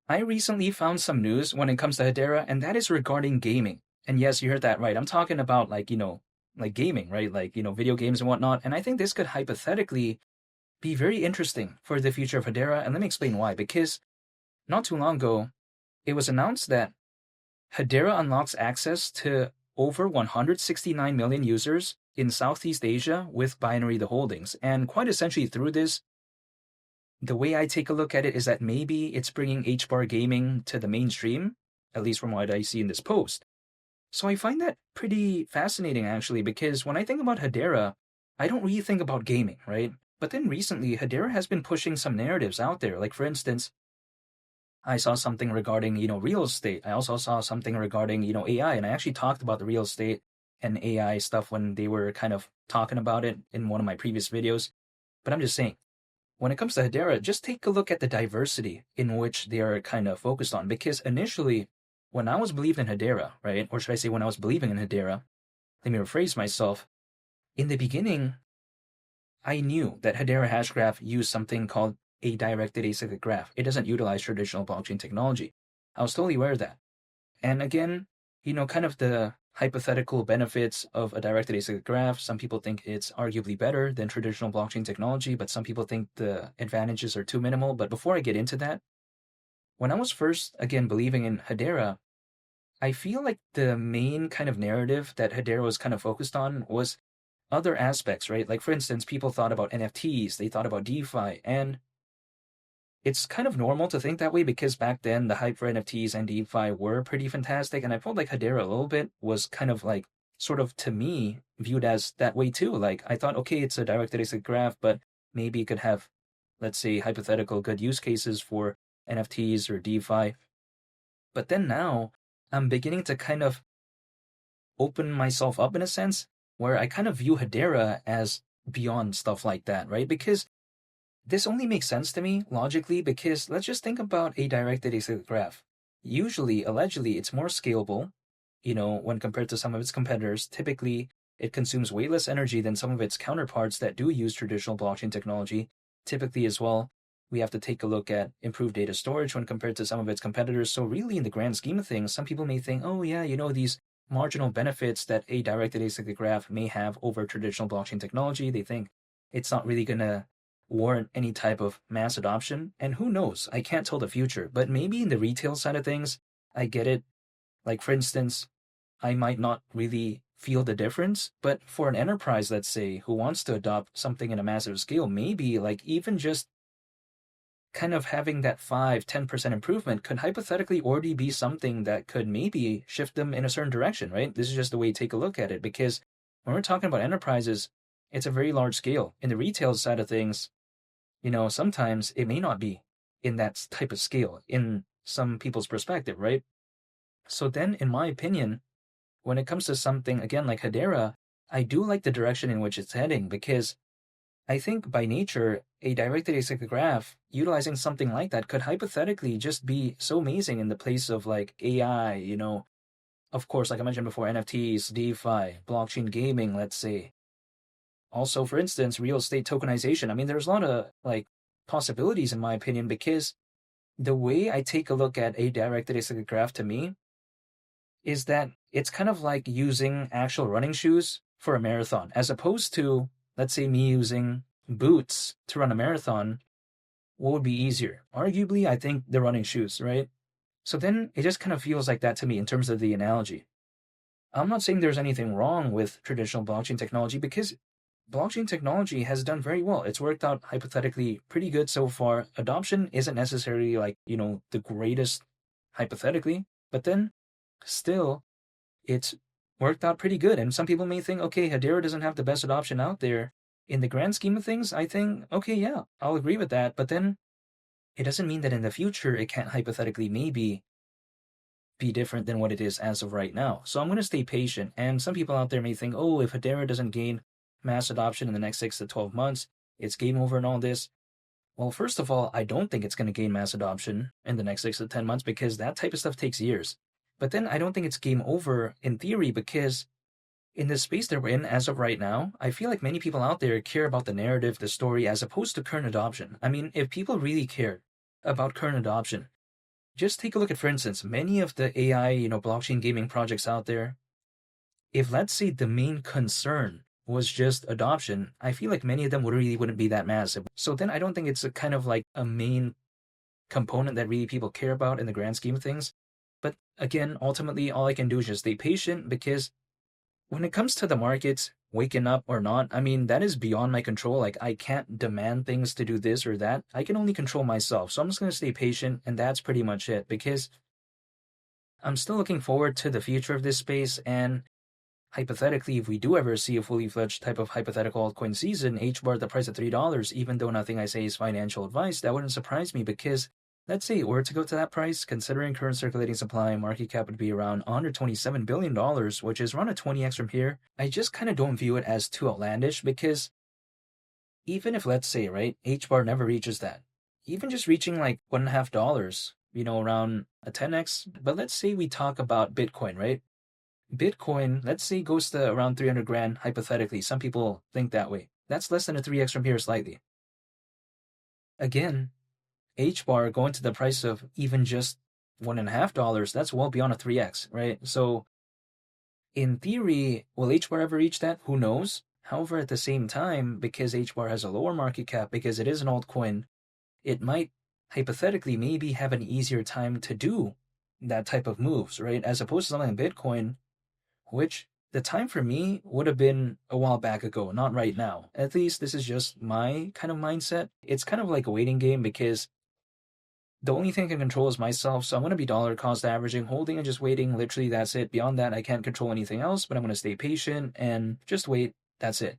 I recently found some news when it comes to Hedera, and that is regarding gaming. And yes, you heard that right. I'm talking about like gaming, right? Like, video games and whatnot. And I think this could hypothetically be very interesting for the future of Hedera. And let me explain why. Because not too long ago, it was announced that Hedera unlocks access to over 169 million users in Southeast Asia with Binary the Holdings. And quite essentially through this, the way I take a look at it is that maybe it's bringing HBAR gaming to the mainstream, at least from what I see in this post. So I find that pretty fascinating actually, because when I think about Hedera, I don't really think about gaming, right? But then recently, Hedera has been pushing some narratives out there. Like for instance, I saw something regarding, real estate. I also saw something regarding, AI, and I actually talked about the real estate and AI stuff when they were kind of talking about it in one of my previous videos. But I'm just saying, when it comes to Hedera, just take a look at the diversity in which they are kind of focused on. Because initially, when I was believing in Hedera, right, or should I say when I was believing in Hedera, let me rephrase myself. In the beginning, I knew that Hedera Hashgraph used something called a directed acyclic graph. It doesn't utilize traditional blockchain technology. I was totally aware of that. And again, kind of the hypothetical benefits of a directed acyclic graph. Some people think it's arguably better than traditional blockchain technology, but some people think the advantages are too minimal. But before I get into that, when I was first, again, believing in Hedera, I feel like the main kind of narrative that Hedera was kind of focused on was other aspects, right? Like, for instance, people thought about NFTs, they thought about DeFi, and it's kind of normal to think that way because back then the hype for NFTs and DeFi were pretty fantastic. And I felt like Hedera a little bit was kind of like, sort of to me, viewed as that way too. Like, I thought, okay, it's a directed acyclic graph, but maybe it could have, let's say, hypothetical good use cases for NFTs or DeFi. But then now I'm beginning to kind of open myself up in a sense where I kind of view Hedera as beyond stuff like that, right? Because this only makes sense to me logically because let's just think about a directed acyclic graph. Usually, allegedly, it's more scalable, when compared to some of its competitors. Typically, it consumes way less energy than some of its counterparts that do use traditional blockchain technology. Typically, as well, we have to take a look at improved data storage when compared to some of its competitors. So, really, in the grand scheme of things, some people may think, oh, yeah, these marginal benefits that a directed acyclic graph may have over traditional blockchain technology. They think it's not really going to warrant any type of mass adoption. And who knows? I can't tell the future. But maybe in the retail side of things, I get it. Like, for instance, I might not really feel the difference. But for an enterprise, let's say, who wants to adopt something in a massive scale, maybe like even just kind of having that 5-10% improvement could hypothetically already be something that could maybe shift them in a certain direction, right? This is just the way you take a look at it. Because when we're talking about enterprises, it's a very large scale. In the retail side of things, sometimes it may not be in that type of scale in some people's perspective, right? So then, in my opinion, when it comes to something, again, like Hedera, I do like the direction in which it's heading because I think by nature, a directed acyclic graph utilizing something like that could hypothetically just be so amazing in the place of like AI, of course, like I mentioned before, NFTs, DeFi, blockchain gaming, let's say. Also, for instance, real estate tokenization. I mean, there's a lot of like possibilities in my opinion because the way I take a look at a directed acyclic graph to me is that it's kind of like using actual running shoes for a marathon as opposed to, let's say, me using boots to run a marathon. What would be easier? Arguably, I think the running shoes, right? So then it just kind of feels like that to me in terms of the analogy. I'm not saying there's anything wrong with traditional blockchain technology because blockchain technology has done very well. It's worked out hypothetically pretty good so far. Adoption isn't necessarily like, the greatest hypothetically, but then still it's worked out pretty good. And some people may think, okay, Hedera doesn't have the best adoption out there. In the grand scheme of things, I think, okay, yeah, I'll agree with that. But then it doesn't mean that in the future it can't hypothetically maybe be different than what it is as of right now. So I'm going to stay patient. And some people out there may think, oh, if Hedera doesn't gain mass adoption in the next 6 to 12 months, it's game over and all this. Well, first of all, I don't think it's going to gain mass adoption in the next 6 to 10 months because that type of stuff takes years. But then I don't think it's game over in theory because in the space that we're in as of right now, I feel like many people out there care about the narrative, the story, as opposed to current adoption. I mean, if people really cared about current adoption, just take a look at, for instance, many of the AI, blockchain gaming projects out there. If let's say the main concern was just adoption, I feel like many of them wouldn't be that massive. So then I don't think it's a kind of like a main component that really people care about in the grand scheme of things. But again, ultimately, all I can do is just stay patient because when it comes to the markets waking up or not, I mean, that is beyond my control. Like, I can't demand things to do this or that. I can only control myself. So I'm just going to stay patient, and that's pretty much it because I'm still looking forward to the future of this space. And hypothetically, if we do ever see a fully fledged type of hypothetical altcoin season, H bar at the price of $3, even though nothing I say is financial advice, that wouldn't surprise me because let's say it were to go to that price, considering current circulating supply, market cap would be around $127 billion, which is around a 20x from here. I just kind of don't view it as too outlandish because even if, let's say, right, H bar never reaches that, even just reaching like $1.50, around a 10x, but let's say we talk about Bitcoin, right? Bitcoin, let's say, goes to around 300 grand, hypothetically. Some people think that way. That's less than a 3x from here slightly. Again, H bar going to the price of even just $1.50, that's well beyond a 3x, right? So in theory, will H bar ever reach that? Who knows? However, at the same time, because H bar has a lower market cap, because it is an altcoin, it might hypothetically maybe have an easier time to do that type of moves, right? As opposed to something like Bitcoin, which the time for me would have been a while back ago, not right now. At least this is just my kind of mindset. It's kind of like a waiting game because the only thing I can control is myself, so I'm going to be dollar cost averaging, holding and just waiting. Literally, that's it. Beyond that, I can't control anything else, but I'm going to stay patient and just wait. That's it.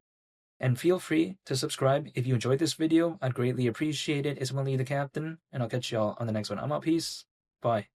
And feel free to subscribe if you enjoyed this video. I'd greatly appreciate it. It's Willie the Captain, and I'll catch y'all on the next one. I'm out. Peace. Bye.